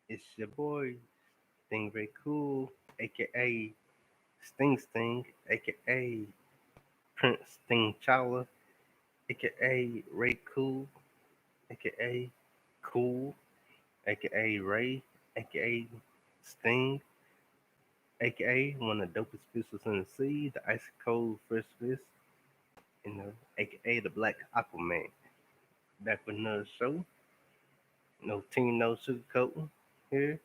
It's your boy, Stingray Cool, aka Sting, aka Prince Sting Chala, aka Ray Cool, aka Cool, aka Ray, aka Sting, aka one of the dopest pistols in the sea, the ice cold fresh fist, aka the Black Aquaman. Back with another show. No team, no sugarcoating here.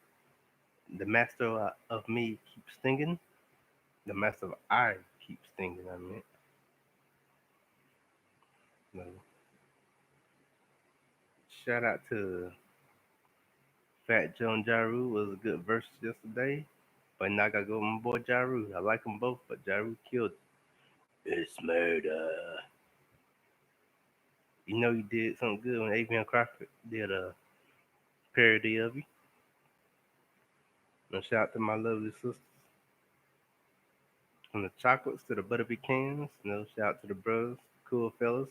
The master of me keeps stinging. The master of I keeps stinging. I mean, no. Shout out to Fat Joe and Jaru was a good verse yesterday. But now I gotta go with my boy Jaru. I like them both, but Jaru killed it. It's murder. You know you did something good when Avian Crawford did a parody of you. And shout out to my lovely sisters. From the chocolates to the butter pecans. Shout out to the brothers, cool fellas.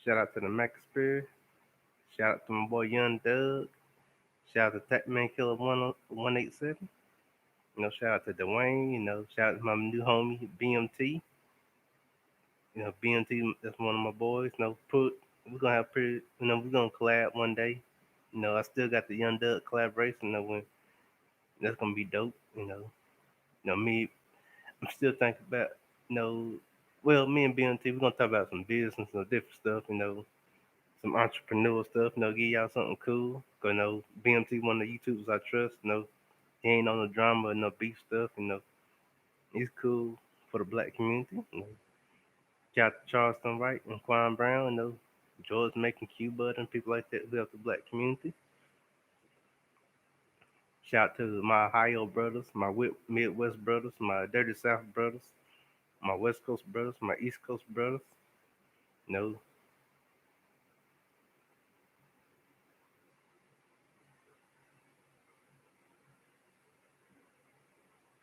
Shout out to the Mac Spear. Shout out to my boy Young Doug. Shout out to Tatman Killer 187. Shout out to Dwayne. Shout out to my new homie BMT. BMT, that's one of my boys. We're gonna have pretty. We're gonna collab one day. I still got the Young Doug collaboration. When that's gonna be dope. Me, I'm still thinking about. You know, well, me and BMT, we're gonna talk about some business and different stuff. Some entrepreneurial stuff. Give y'all something cool. Cause BMT one of the YouTubers I trust. He ain't on the drama or no beef stuff. He's cool for the black community. Got Charleston Wright and Quan Brown. George making Cuba and people like that who help the black community. Shout out to my Ohio brothers, my Midwest brothers, my Dirty South brothers, my West Coast brothers, my East Coast brothers. No,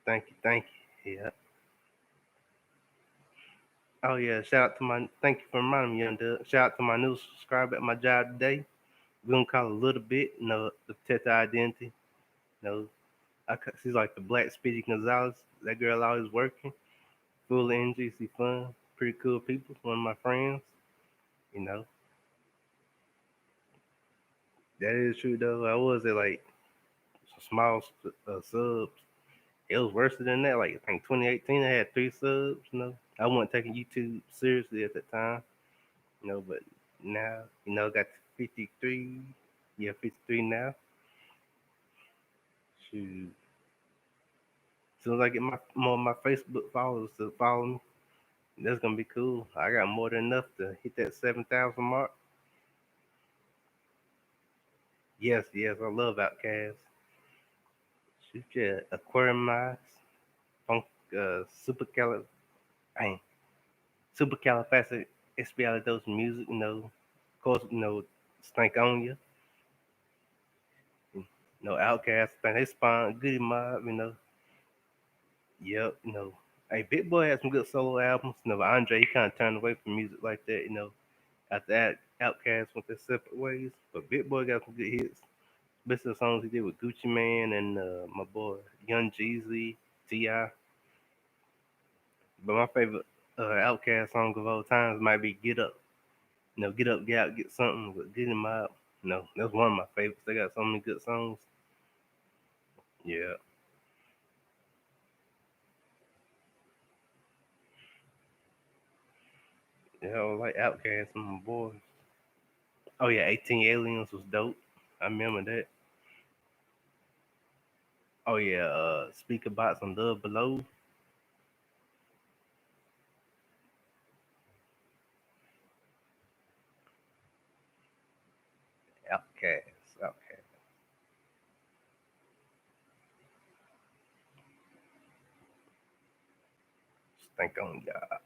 thank you. Yeah. Oh yeah, shout out to my thank you for reminding me, Young Doug. Shout out to my new subscriber at my job today. We're gonna call it a little bit, the Teta identity. You know, she's like the black Speedy Gonzalez. That girl always working, full of energy, she fun, pretty cool people. One of my friends. You know, that is true though. I was at like some small subs. It was worse than that. Like I think 2018, I had 3 subs. I wasn't taking YouTube seriously at that time. But now I got 53. Yeah, 53 now. Shoot. As soon as I get more of my Facebook followers to follow me, that's gonna be cool. I got more than enough to hit that 7,000 mark. Yes, yes, I love Outcast. Shoot, yeah, Aquarium Eyes, Funk, Supercalif, dang, Supercalifragilisticexpialidocious music. Of course, Stank on you. Outcast. I think they spawned Goody Mob. Yep. Hey, Big Boy had some good solo albums. Andre he kind of turned away from music like that. After that, Outkast went their separate ways. But Big Boy got some good hits. Best of the songs he did with Gucci Man and my boy Young Jeezy, Ti. But my favorite Outkast song of all times might be "Get Up." Get up, get out, get something with Goody Mob. That's one of my favorites. They got so many good songs. Yeah, yeah, I like Outkast and my boys. Oh yeah, 18 Aliens was dope. I remember that. Oh yeah, Speaker Box on Love Below. Outkast, Outkast. Think on y'all.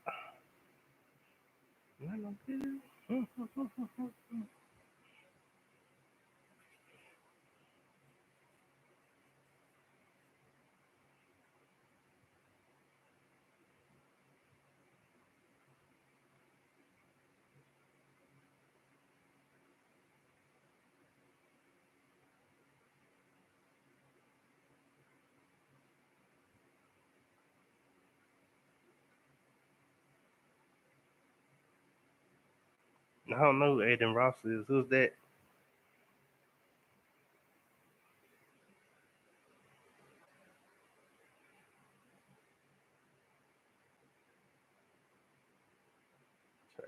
I don't know who Aiden Ross is. Who's that?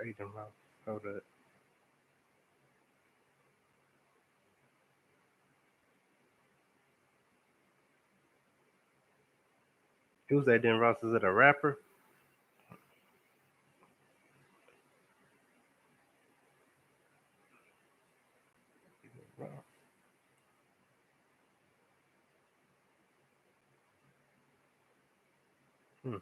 Aiden Ross. Hold up. Who's Aiden Ross? Is it a rapper? Hmm.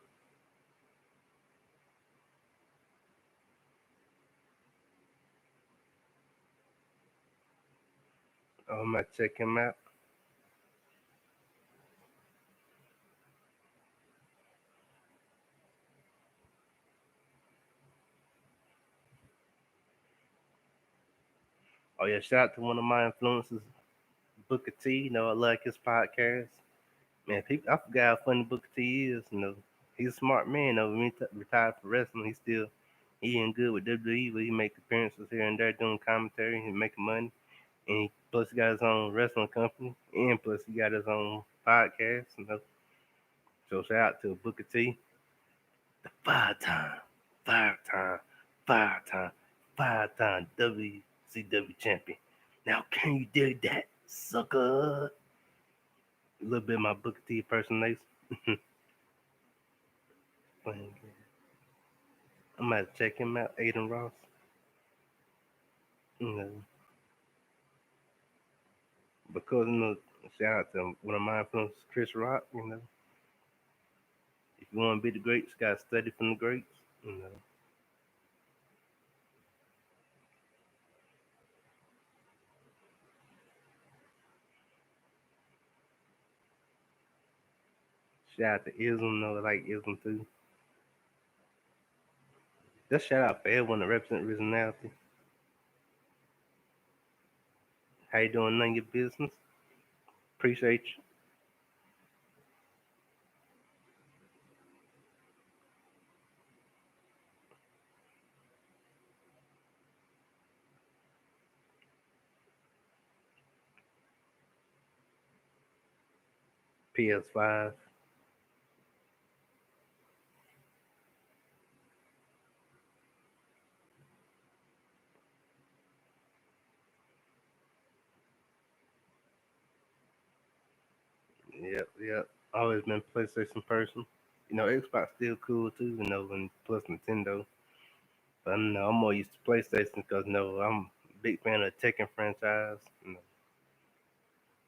Oh, I might check him out. Oh yeah, shout out to one of my influences, Booker T. You know, I like his podcast. Man, people, I forgot how funny Booker T is. You know, he's a smart man. Though when he retired from wrestling, he ain't good with WWE. But he make appearances here and there doing commentary and making money. And plus he got his own wrestling company, and plus he got his own podcast. You know, so shout out to Booker T, the five time, five time, five time WCW champion. Now can you dig that, sucker? A little bit of my Booker T impersonation. I might check him out, Aiden Ross. You know, because shout out to one of my influences, Chris Rock. You know, if you want to be the greats, you gotta study from the greats. You know, shout out to Ism. No, I like Ism too. Just shout out for everyone that represent originality. How you doing? None of your business. Appreciate you. PS5. Yep, yep. Always been a PlayStation person. You know, Xbox still cool too. You know, and plus Nintendo. But no, I'm more used to PlayStation because no, I'm a big fan of Tekken franchise.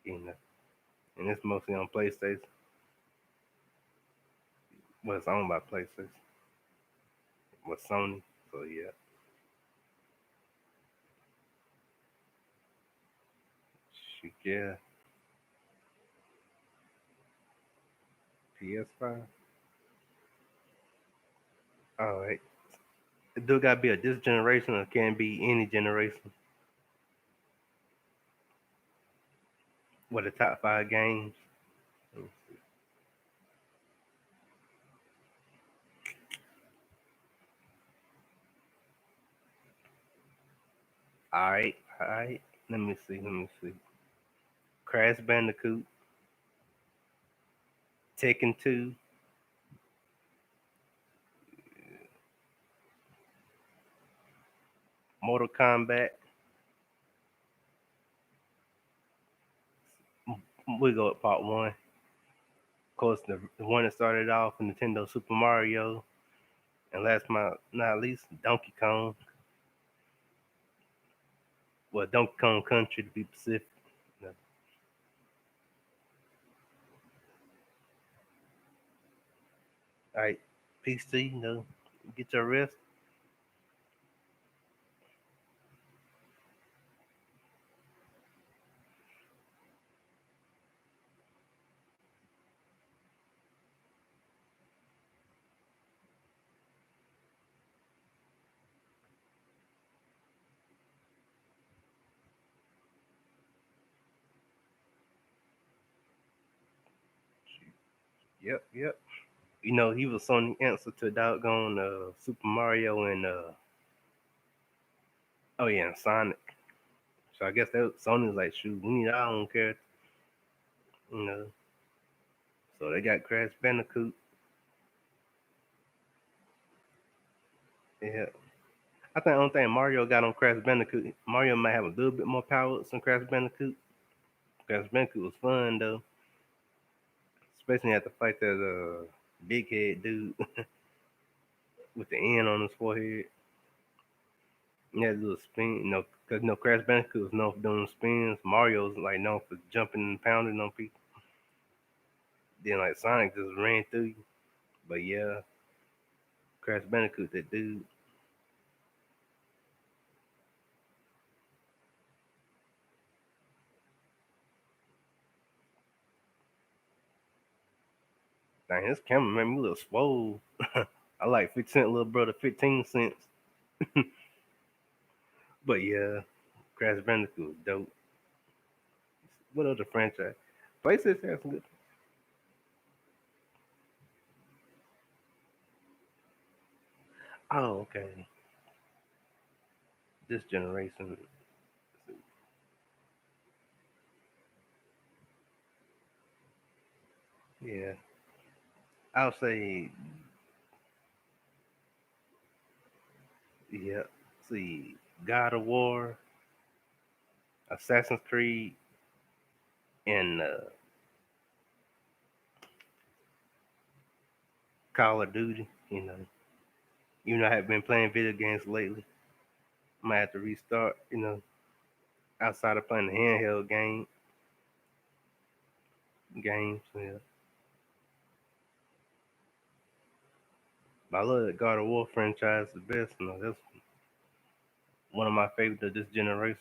You know, and it's mostly on PlayStation. Well, it's owned by PlayStation with Sony. So yeah, shoot, yeah, PS5. All right, it do gotta be a this generation or can be any generation. What the top five games? All right, all right. Let me see. Let me see. Crash Bandicoot, Tekken 2, Mortal Kombat. We go with part one. Of course, the one that started off Nintendo Super Mario, and last but not least, Donkey Kong. Well, Donkey Kong Country to be specific. You know. All right, PC. You know, get your rest. Yep, yep. You know, he was on the answer to doggone Super Mario and Oh yeah, and Sonic. So I guess that Sony's like, shoot, we need our own character, you know. So they got Crash Bandicoot. Yeah. I think the only thing Mario got on Crash Bandicoot, Mario might have a little bit more power than Crash Bandicoot. Crash Bandicoot was fun though, especially at the fight that big head dude with the N on his forehead. He had a little spin, because Crash Bandicoot was known for doing spins. Mario's like known for jumping and pounding on people. Then like Sonic just ran through you. But yeah, Crash Bandicoot, that dude. Dang, his camera made me a little swole. I like 50 Cent little brother 15 cents. But yeah, Crash Bandicoot was dope. What other franchise? PlayStation has some good. Oh, okay. This generation. Yeah. I'll say, yeah. See, God of War, Assassin's Creed, and Call of Duty. I have been playing video games lately. Might have to restart. Outside of playing the handheld games. Yeah. But I love the God of War franchise the best. That's one of my favorites of this generation.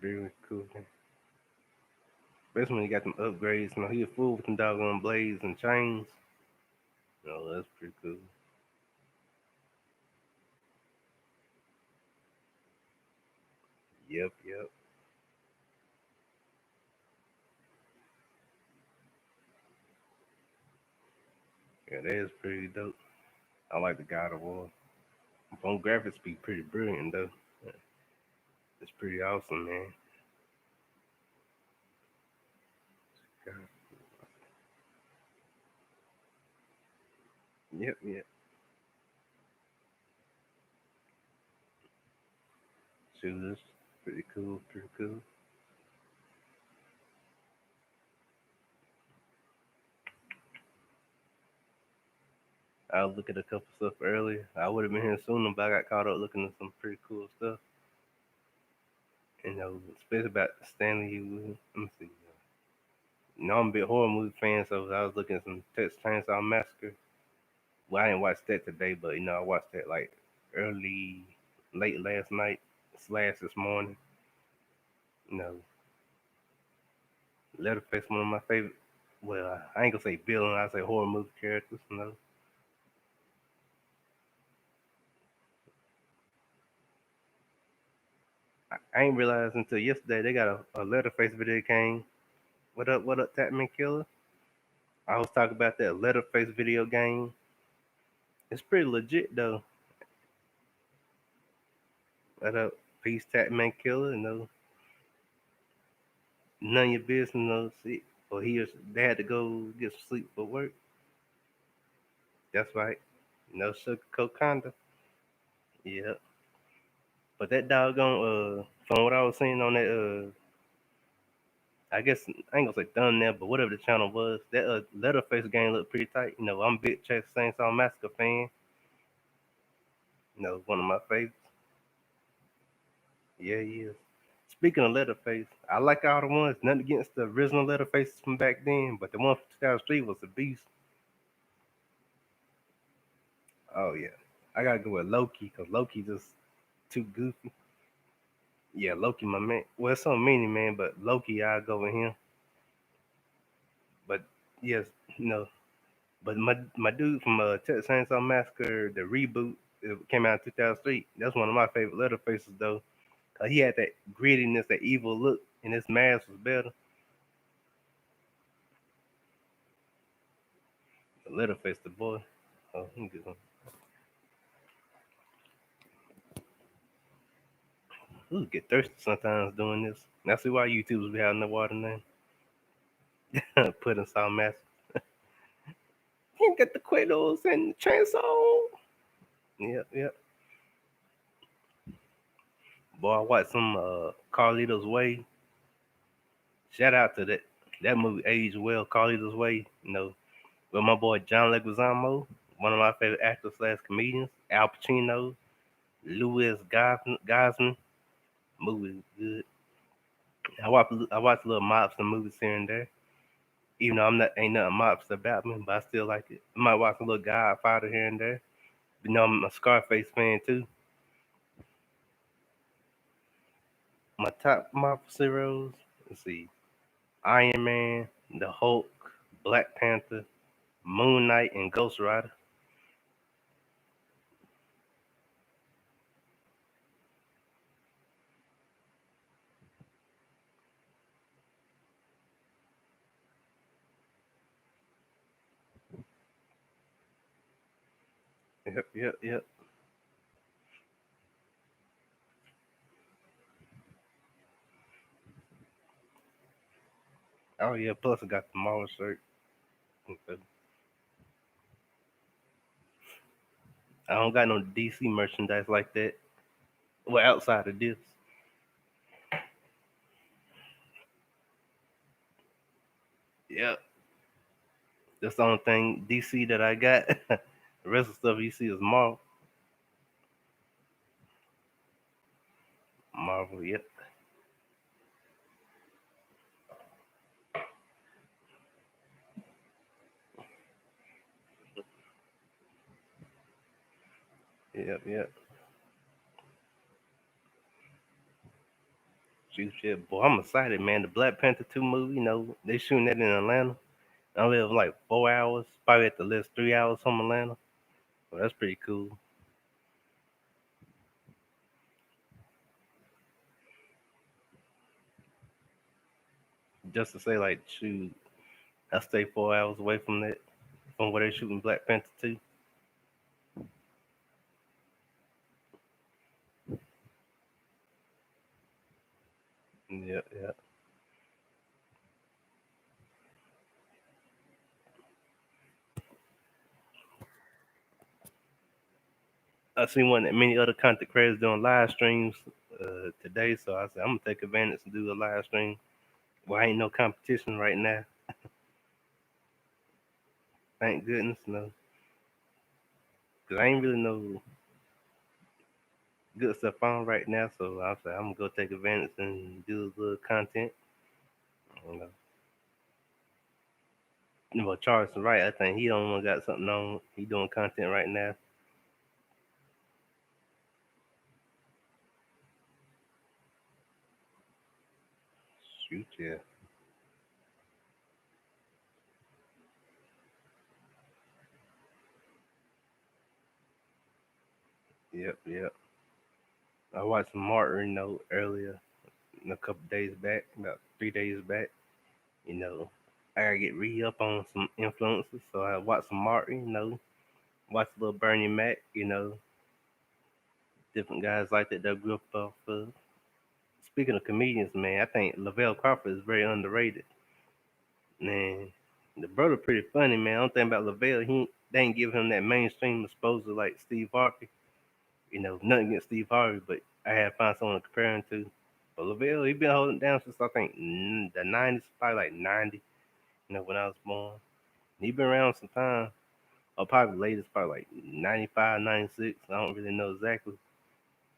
Very cool. Especially when you got them upgrades. He a fool with them doggone blades and chains. That's pretty cool. Yep, yep. Yeah, that is pretty dope. I like the God of War. Phone graphics be pretty brilliant though. Yeah, it's pretty awesome, man. God. Yep, yep. Shooters, pretty cool, pretty cool. I was looking at a couple stuff earlier. I would have been here sooner, but I got caught up looking at some pretty cool stuff. Especially about Stanley. Let me see. I'm a big horror movie fan, so I was looking at some Texas Chainsaw Massacre. Well, I didn't watch that today, but I watched that like early, late last night slash this morning. You know, Leatherface, one of my favorite. Well, I ain't gonna say villain. I say horror movie characters. I ain't realized until yesterday they got a Leatherface video game. What up? What up, Tatman Killer? I was talking about that Leatherface video game. It's pretty legit though. What up, Peace Tatman Killer? None of your business. See, or they had to go get some sleep for work. That's right. No sugarcoat kinda. Yeah. But that doggone from what I was seeing on that I guess I ain't gonna say thumbnail, but whatever the channel was, that Letterface game looked pretty tight. I'm a big Chase Chainsaw Massacre fan. One of my favorites. Yeah, he is. Speaking of Letterface, I like all the ones. Nothing against the original Letterfaces from back then, but the one from 2003 was a beast. Oh yeah, I gotta go with Loki because Loki just too goofy. Yeah, Loki, my man. Well, it's so many, man, but Loki, I go with him. But yes, no. But my dude from Texas Chainsaw Massacre, the reboot, it came out in 2003. That's one of my favorite Leatherfaces though. Cause he had that grittiness, that evil look, and his mask was better. Leatherface, the boy. Oh, I'm good. Ooh, get thirsty sometimes doing this. I see why YouTubers be having the water name. Putting salt mask. You get the Quiddles and the chainsaw. Yep, yep. Boy, I watched some Carlito's Way. Shout out to that movie aged well. Carlito's Way. With my boy John Leguizamo, one of my favorite actors slash comedians. Al Pacino, Louis Gosman. Movie good. I watch little mobster movies here and there. Even though I'm not ain't nothing mobster about me, but I still like it. I might watch a little Godfather here and there. I'm a Scarface fan too. My top Marvel heroes. Let's see. Iron Man, the Hulk, Black Panther, Moon Knight, and Ghost Rider. Yep, yep, yep. Oh yeah, plus I got the Marvel shirt. Okay. I don't got no DC merchandise like that. Well, outside of this. Yep. That's the only thing DC that I got. The rest of the stuff you see is Marvel. Marvel, yep. Yep, yep. Shoot shit. Boy, I'm excited, man. The Black Panther 2 movie, they shooting that in Atlanta. I live like 4 hours, probably at the least 3 hours from Atlanta. Well, that's pretty cool. Just to say, like, shoot, I stay 4 hours away from that, from where they shooting Black Panther 2. Yep, yep. I seen one that many other content creators doing live streams today, so I said I'm gonna take advantage and do a live stream. Well, ain't no competition right now, thank goodness, no, cause I ain't really no good stuff on right now. So I said I'm gonna go take advantage and do a little content. You know, Charles is right. I think he don't got something on. He doing content right now. Shoot, yeah, yep, yep. I watched Martin, earlier, a couple days back, about 3 days back. You know, I gotta get re up on some influences, so I watched some Martin. Watched a little Bernie Mac. Different guys like that grew up off of. Speaking of comedians, man, I think Lavelle Crawford is very underrated. Man, the brother pretty funny, man. I don't think about Lavelle. They ain't give him that mainstream exposure like Steve Harvey. Nothing against Steve Harvey, but I had to find someone to compare him to. But Lavelle, he been holding down since I think the '90s, probably like '90. When I was born. He been around some time. Or probably latest, probably like '95, '96. I don't really know exactly,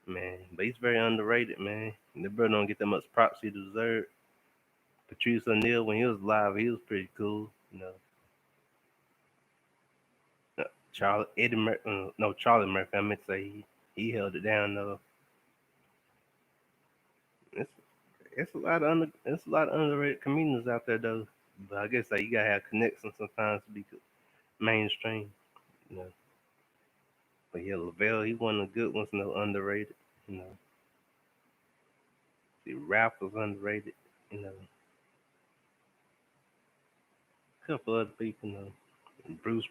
man. But he's very underrated, man. The brother don't get that much props he deserved. Patrice O'Neal, when he was live, he was pretty cool. Eddie Murphy, no, Charlie Murphy. I meant to say he held it down though. It's it's a lot of underrated comedians out there though. But I guess like you gotta have connections sometimes to be mainstream. You know. But yeah, Lavelle, he one of the good ones, underrated. You know, the Ralph was underrated. A couple other people, Bruce,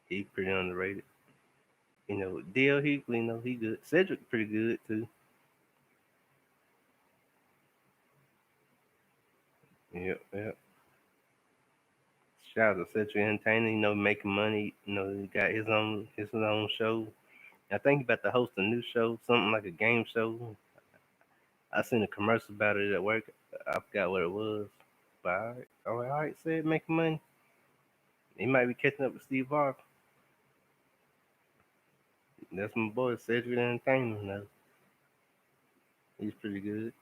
He pretty underrated. DL Hughley, he good. Cedric pretty good too. Yep, yep. Shout out to Cedric Entertainer, making money. He got his own show. I think he about to host a new show, something like a game show. I seen a commercial about it at work. I forgot what it was. But all right, said making money. He might be catching up with Steve Harvey. That's my boy, Cedric Entertainer. He's pretty good.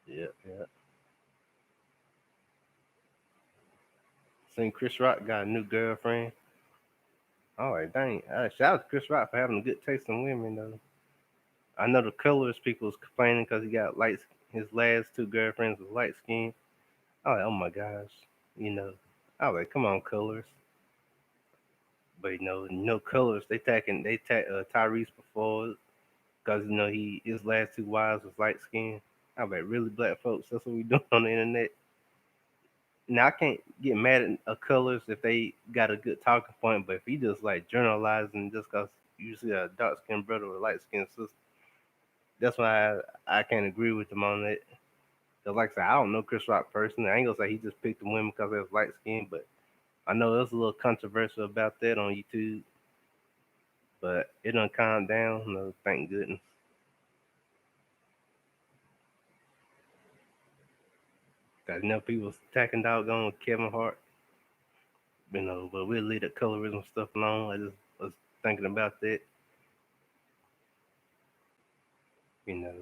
Yeah, yeah. Seen Chris Rock got a new girlfriend. All right, dang. Shout out to Chris Rock for having a good taste in women, though. I know the colorist people was complaining because he got light. His last two girlfriends was light skinned. Oh my gosh. You know, I was like, come on, colors. But colors. They tack Tyrese before because he his last two wives was light skinned. I was like, really, black folks? That's what we doing on the internet. Now I can't get mad at colors if they got a good talking point, but if he just like generalizing just because you see a dark skinned brother with a light skinned sister, that's why I can't agree with him on that. Cause like I said, I don't know Chris Rock personally. I ain't gonna say he just picked the women because they was light skinned, but I know there's a little controversial about that on YouTube. But it done calmed down. Thank goodness. Cause people was attacking doggone Kevin Hart. But we'll leave the colorism stuff alone. I just was thinking about that. You know,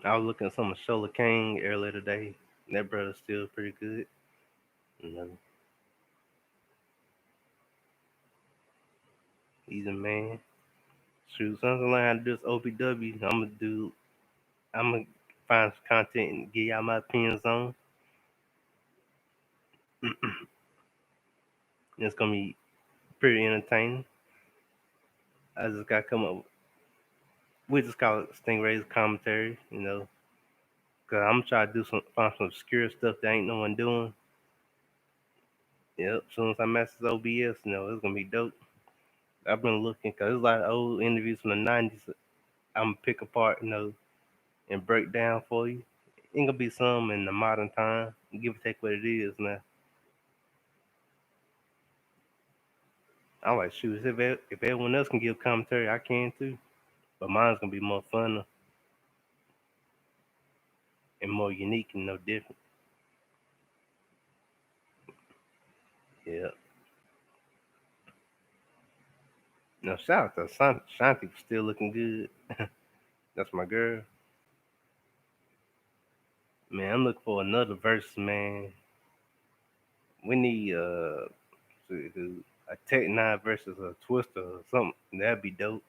I was looking at some of Shola King earlier today. That brother's still pretty good. You know, he's a man. Shoot, something I learn how to do is OPW. I'm gonna find some content and give y'all my opinions on. It's gonna be pretty entertaining. I just gotta come up. We just call it Stingray's commentary. Cause I'm trying to find some obscure stuff that ain't no one doing. Yep. As soon as I master OBS, it's gonna be dope. I've been looking because there's a lot of old interviews from the '90s. I'm gonna pick apart, and break down for you. Ain't gonna be some in the modern time. Give or take what it is now. I'm like, shoot, if everyone else can give commentary, I can too. But mine's gonna be more fun and more unique and no different. Yeah. Now shout out to Shanti still looking good. That's my girl. Man, I'm looking for another verse, man. We need a Tech Nine versus a Twister or something. That'd be dope.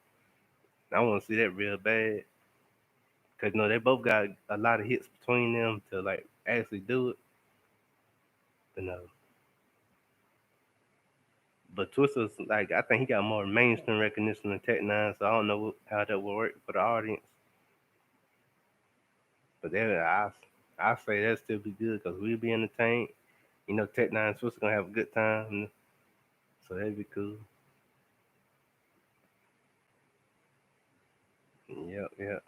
I want to see that real bad. Cause they both got a lot of hits between them to like actually do it. You know, but Twister's like I think he got more mainstream recognition than Tech Nine, so I don't know how that will work for the audience. But I say that still be good because we'll be entertained. Tech Nine and Twister gonna have a good time, so that'd be cool. Yep, yep,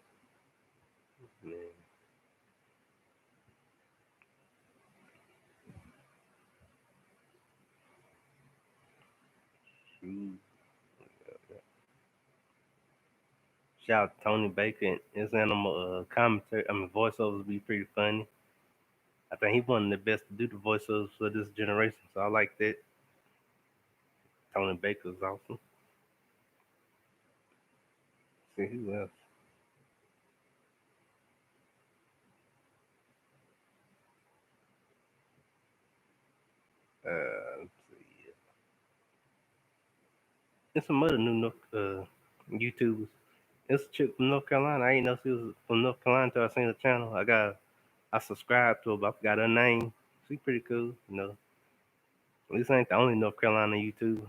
man. Shoot. Shout out to Tony Baker and his animal commentary. I mean, voiceovers be pretty funny. I think he's one of the best to do the voiceovers for this generation, so I like that. Tony Baker's awesome. See who else? Let's see. There's some other new YouTubers. It's a chick from North Carolina. I ain't know she was from North Carolina until I seen the channel. I subscribed to her, but I forgot her name. She's pretty cool. This ain't the only North Carolina YouTuber.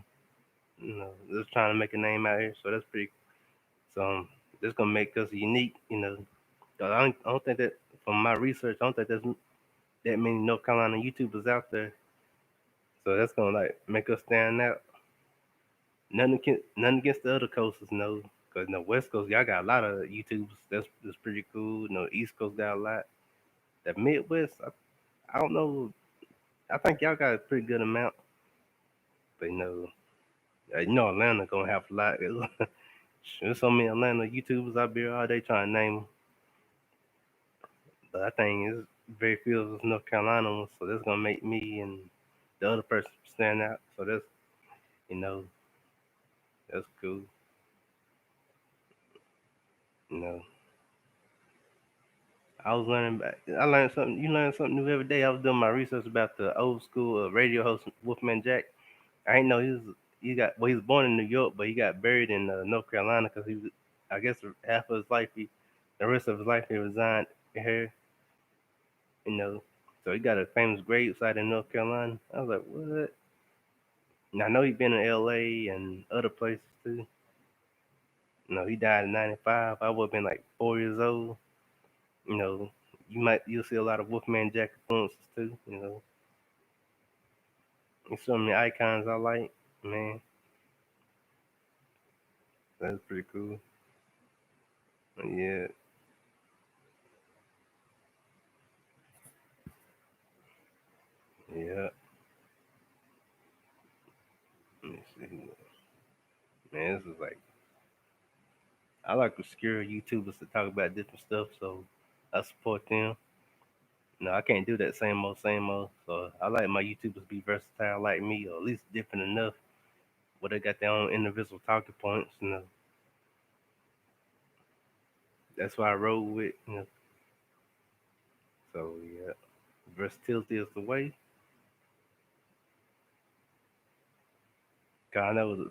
Just trying to make a name out here, so that's pretty. So this gonna make us unique. I don't think that from my research, I don't think there's that many North Carolina YouTubers out there. So that's gonna like make us stand out. Nothing against the other coasts, no. Cause West Coast, y'all got a lot of YouTubers. That's pretty cool. East Coast got a lot. The Midwest, I don't know. I think y'all got a pretty good amount, but Atlanta gonna have a lot. There's so many Atlanta YouTubers out there all day trying to name 'em. But I think it's very few of us North Carolina ones, so that's gonna make me and the other person stand out. So you know that's cool. You know, I learned something. You learn something new every day. I was doing my research about the old school radio host Wolfman Jack. I didn't know he was born in New York, but he got buried in North Carolina because he was, I guess, half of his life, the rest of his life, he resigned here. You know, so he got a famous grave site in North Carolina. I was like, what? And I know he been in L.A. and other places too. He died in '95. I would have been like 4 years old. You know, you'll see a lot of Wolfman Jack influences too. There's so many icons I like. Man, that's pretty cool. Yeah, yeah. Let me see. Man, this is like I like obscure YouTubers to talk about different stuff, so I support them. No, I can't do that same old, same old. So I like my YouTubers to be versatile like me, or at least different enough where they got their own individual talking points. That's why I roll with. So yeah, versatility is the way. Cause I know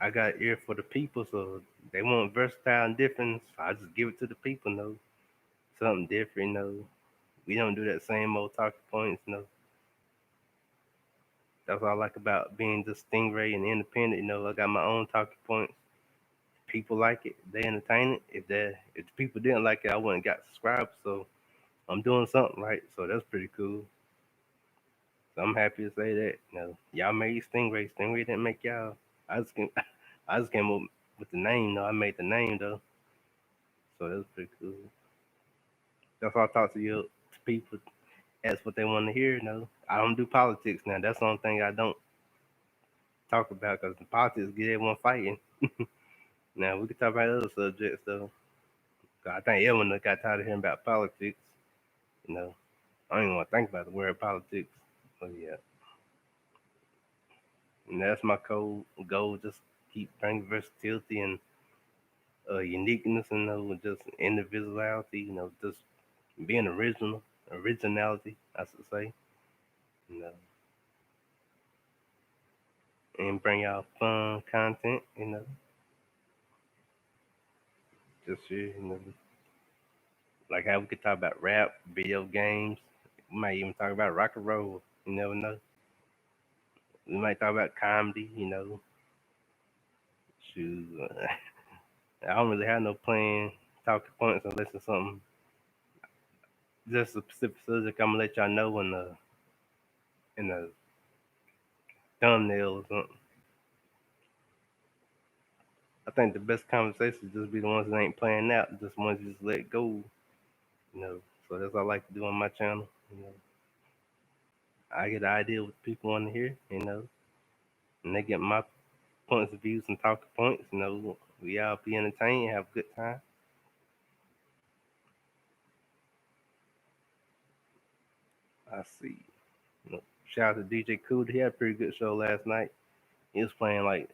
I got ear for the people, so they want versatile and different. So I just give it to the people. Something different. We don't do that same old talking points. That's what I like about being just Stingray and independent. I got my own talking points. People like it, they entertain it. If the people didn't like it, I wouldn't got subscribed. So I'm doing something right. So that's pretty cool. So I'm happy to say that. Y'all made Stingray. Stingray didn't make y'all. I just came, I just came up with the name. I made the name though. So that's pretty cool. That's why I talk to you to people. Ask what they want to hear. I don't do politics now. That's the only thing I don't talk about because the politics get everyone fighting. Now we can talk about other subjects though. 'Cause I think everyone that got tired of hearing about politics. You know, I don't even want to think about the word politics. So yeah, and that's my goal. Just keep bringing versatility and uniqueness and just individuality. Just being originality. I should say. You know, and bring out fun content. Just like how we could talk about rap, video games. We might even talk about rock and roll. You never know. We might talk about comedy. Shoot, I don't really have no plan talking points unless it's something just a specific subject. I'm gonna let y'all know in the thumbnail or something. I think the best conversations just be the ones that ain't planned out, just ones you just let go. You know, so that's what I like to do on my channel. I get the idea what people want to hear. And they get my points of views and talking points. We all be entertained, have a good time. I see. Shout out to DJ Cool. He had a pretty good show last night. He was playing like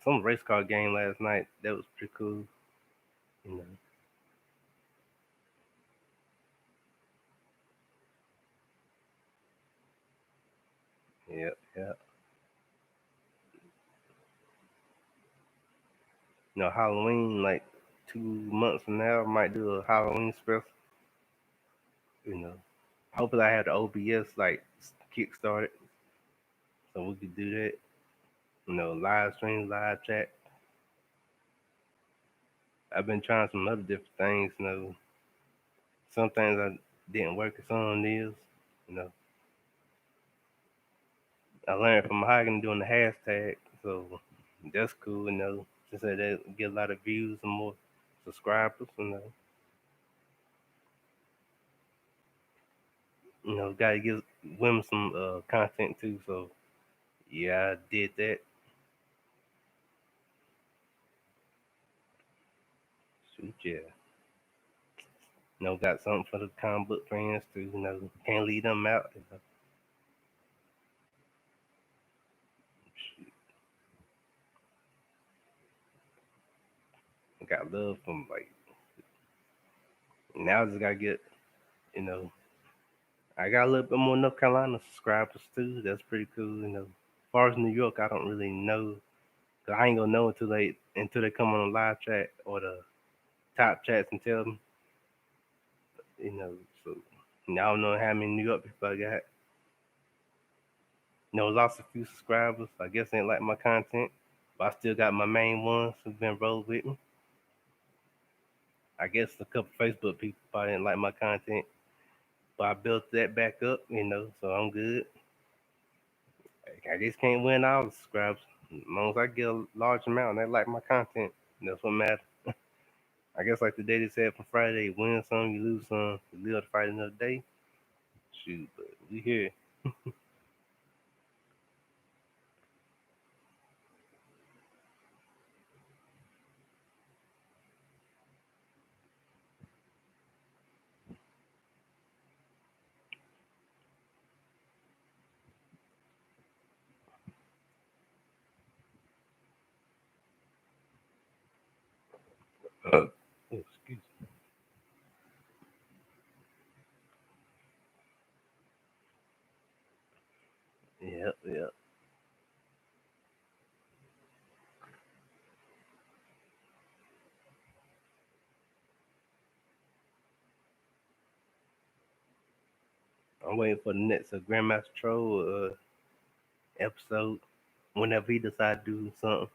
some race car game last night. That was pretty cool. You know, yeah, yeah. Halloween like 2 months from now, I might do a Halloween special. You know, hopefully I have the OBS like kick started so we could do that. Live stream, live chat. I've been trying some other different things. Some things I didn't work, and some is. You know, I learned from hiking doing the hashtag, so that's cool. Just that they get a lot of views and more subscribers. Gotta give women some content too. So yeah, I did that. Shoot, yeah. Got something for the comic book fans too. Can't leave them out. Shoot, I got love from like now. I just gotta get you know. I got a little bit more North Carolina subscribers too. That's pretty cool. As far as New York, I don't really know. 'Cause I ain't gonna know until they come on the live chat or the top chats and tell them. You know, so I don't know how many New York people I got. Lost a few subscribers. I guess they ain't like my content, but I still got my main ones who've been rolling with me. I guess a couple Facebook people probably didn't like my content, but I built that back up. So I'm good. I just can't win all the subscribers. As long as I get a large amount and they like my content, that's what matters. I guess like the day they said from Friday, win some, you lose some, you live to fight another day. Shoot, but we here. Oh, excuse me. Yep, yep. I'm waiting for the next Grandmaster Troll episode. Whenever he decide to do something,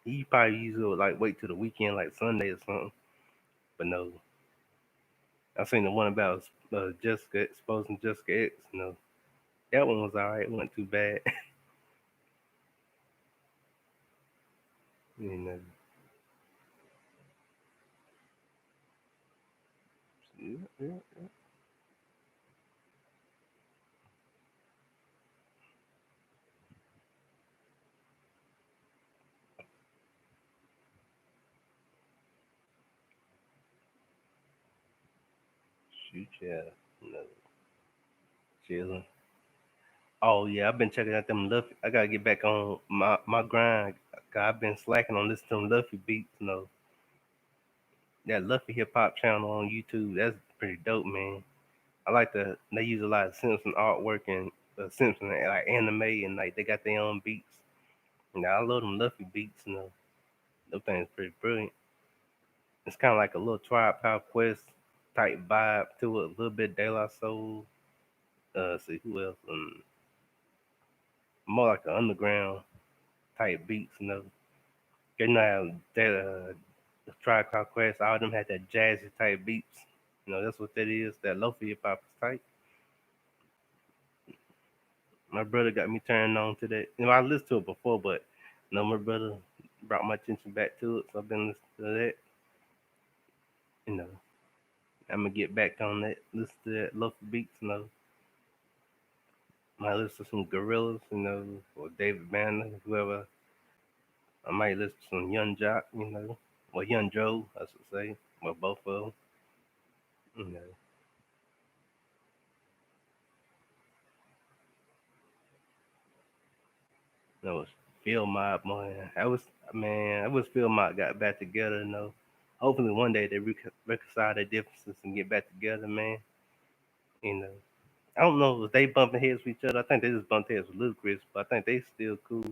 he probably usually like wait till the weekend, like Sunday or something. But no, I seen the one about Jessica exposing Jessica X. That one was alright. It wasn't too bad. you know, yeah, yeah. Shoot, yeah. You know, chilling. Oh yeah, I've been checking out them Luffy. I gotta get back on my grind. Cause I've been slacking on this them Luffy beats. That Luffy hip hop channel on YouTube. That's pretty dope, man. I like they use a lot of Simpson artwork and Simpson like anime and like they got their own beats. I love them Luffy beats. Those things pretty brilliant. It's kind of like a little Tribe Power Quest type vibe to it. A little bit De La Soul. See who else? More like an underground type beats. How the Tribe Called Quest, all of them had that jazzy type beats. That's what that is. That lofi hip hop type. My brother got me turned on to that. I listened to it before, but my brother brought my attention back to it, so I've been listening to that. You know, I'm gonna get back on that. Listen to that local beats. Might listen to some Gorillas. Or David Banner, whoever. I might listen to some Young Jock. Or Young Joe, I should say. Or both of them. You know, that was Phil Mob, man. I wish Phil Mob got back together. Hopefully one day they reconcile their differences and get back together, man. You know, I don't know if they bumping heads with each other. I think they just bumped heads with Ludacris, but I think they still cool.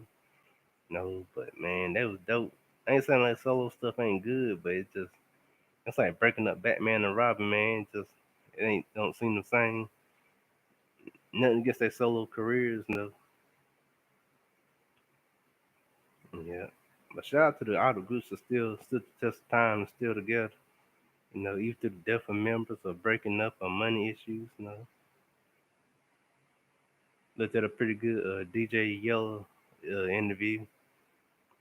No, but man, that was dope. I ain't saying like solo stuff ain't good, but it's like breaking up Batman and Robin, man. It ain't don't seem the same. Nothing against their solo careers, no. Yeah. But shout out to the all the groups that still stood the test of time and still together. Even through the death of members or breaking up or money issues. Looked at a pretty good DJ Yellow interview.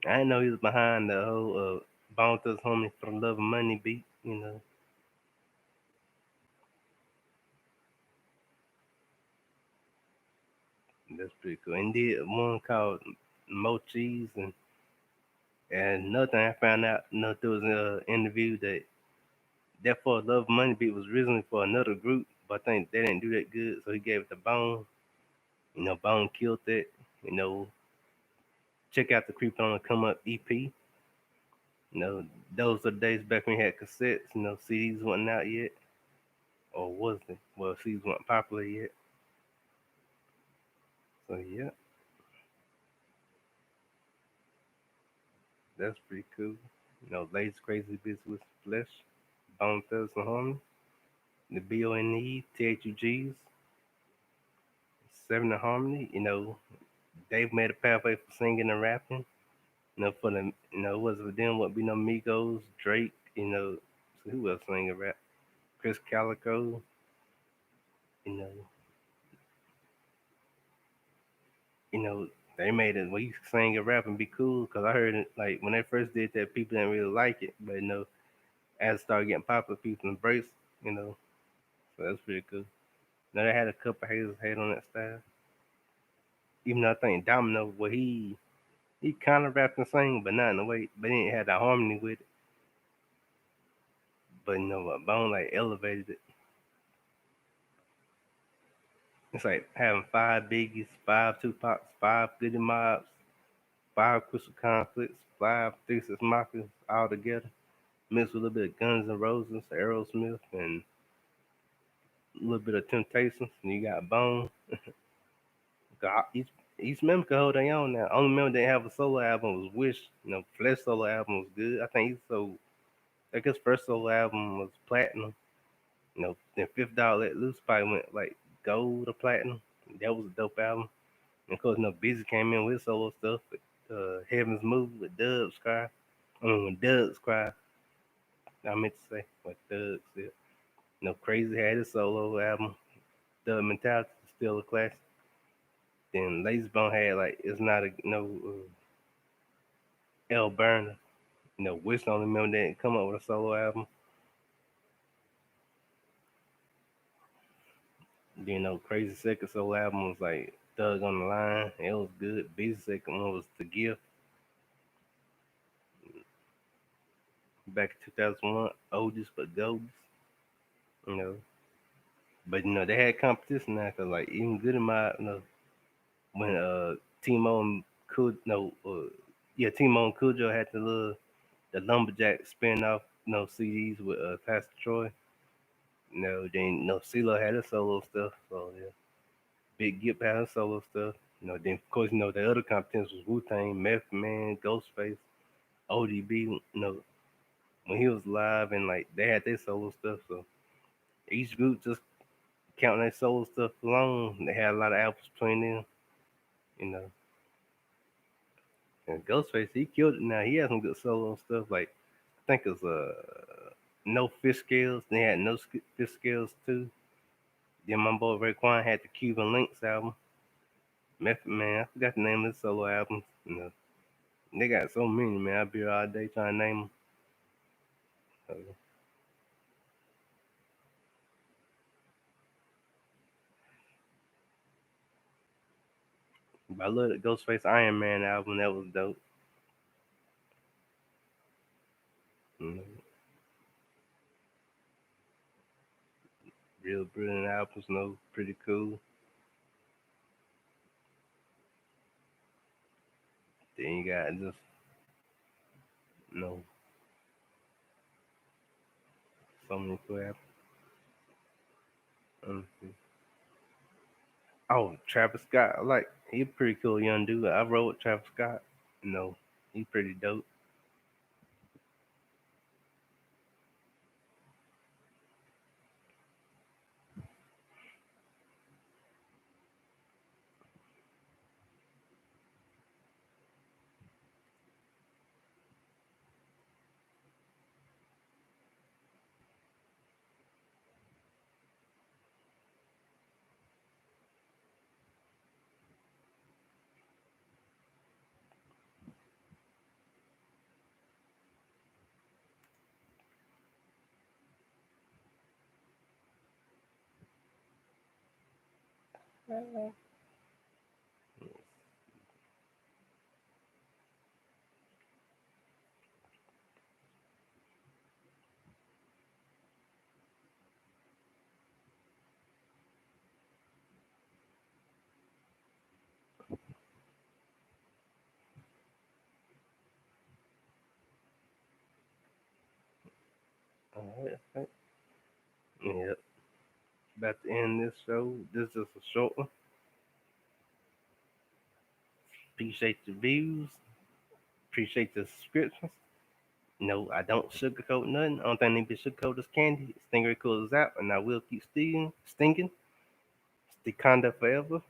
I didn't know he was behind the whole Bone Thugs Homie for the Love of Money beat. That's pretty cool. And did one called Mo Cheese and another thing I found out, through his interview that for Love Money beat was originally for another group, but I think they didn't do that good, so he gave it to Bone. Bone killed it. You know, check out the Creep on the Come Up EP. You know, those are the days back when we had cassettes. CDs wasn't out yet, or was it? Well, CDs weren't popular yet. So yeah, that's pretty cool. Lace Crazy Bitch with Flesh, Bone Thugs and Harmony, the BONE, THUGs, Seven and Harmony. They've made a pathway for singing and rapping. For the was for them what be no Migos, Drake, so who else sing and rap? Chris Calico, you know, you know, they made it where you sing and rap and be cool. Cause I heard it like when they first did that, people didn't really like it, but as it started getting popular, people embraced, you know, so that's pretty cool. Now they had a couple haters hate on that style. Even though I think Domino, well, he kind of rapped and sang, but not in a way, but he didn't have the harmony with it. But Bone like elevated it. It's like having five Biggies, five Tupacs, five Goody Mobs, five Crystal Conflicts, five Three Six Mafias all together, mixed with a little bit of Guns N' Roses, Aerosmith, and a little bit of Temptations. And you got Bone. Each member could hold their own now. Only member that didn't have a solo album was Wish. Flesh solo album was good. I think he sold. I guess first solo album was platinum. Then Fifth Dog Let Loose probably went like gold or platinum. That was a dope album. And of course, Busy came in with solo stuff. But, Heaven's Move with Dubs Cry. I mean, when Dubs Cry, I meant to say what Dubs said. Crazy had his solo album. Dub Mentality is still a classic. Then Lazy Bone had like it's not a L Burner. Wish the only member that didn't come up with a solo album. Then Crazy second solo album was like Thug on the Line. It was good. Busy second one was The Gift back in 2001. Oldest but goldest. You know, but they had competition now because like even Good in My when Timo and Cool no yeah Timo and Cujo had the lumberjack spin off CDs with Pastor Troy. Then CeeLo had his solo stuff. So yeah, Big Gip had his solo stuff. Then of course the other competitions was Wu Tang, Method Man, Ghostface, ODB. When he was live and like they had their solo stuff. So each group just counting their solo stuff alone. They had a lot of albums between them. You know, and Ghostface he killed it. Now he had some good solo stuff. Like I think it was No Fish Scales. They had No Fish Scales too. Then my boy Raekwon had the Cuban Links album. Method Man, I forgot the name of the solo albums. They got so many, man. I'll be here all day trying to name them. But I love the Ghostface Iron Man album. That was dope. You know, real brilliant albums. Pretty cool. Then you got just you know so many cool albums. See. Oh, Travis Scott. I like he a pretty cool young dude. I wrote with Travis Scott. You know, he pretty dope. Uh, Alright. Yep. About to end this show. This is a short one. Appreciate the views. Appreciate the subscriptions. No, I don't sugarcoat nothing. Only thing they be sugarcoat is candy. Stingray Cool is out, and I will keep stinging. Stinging. Stikanda forever.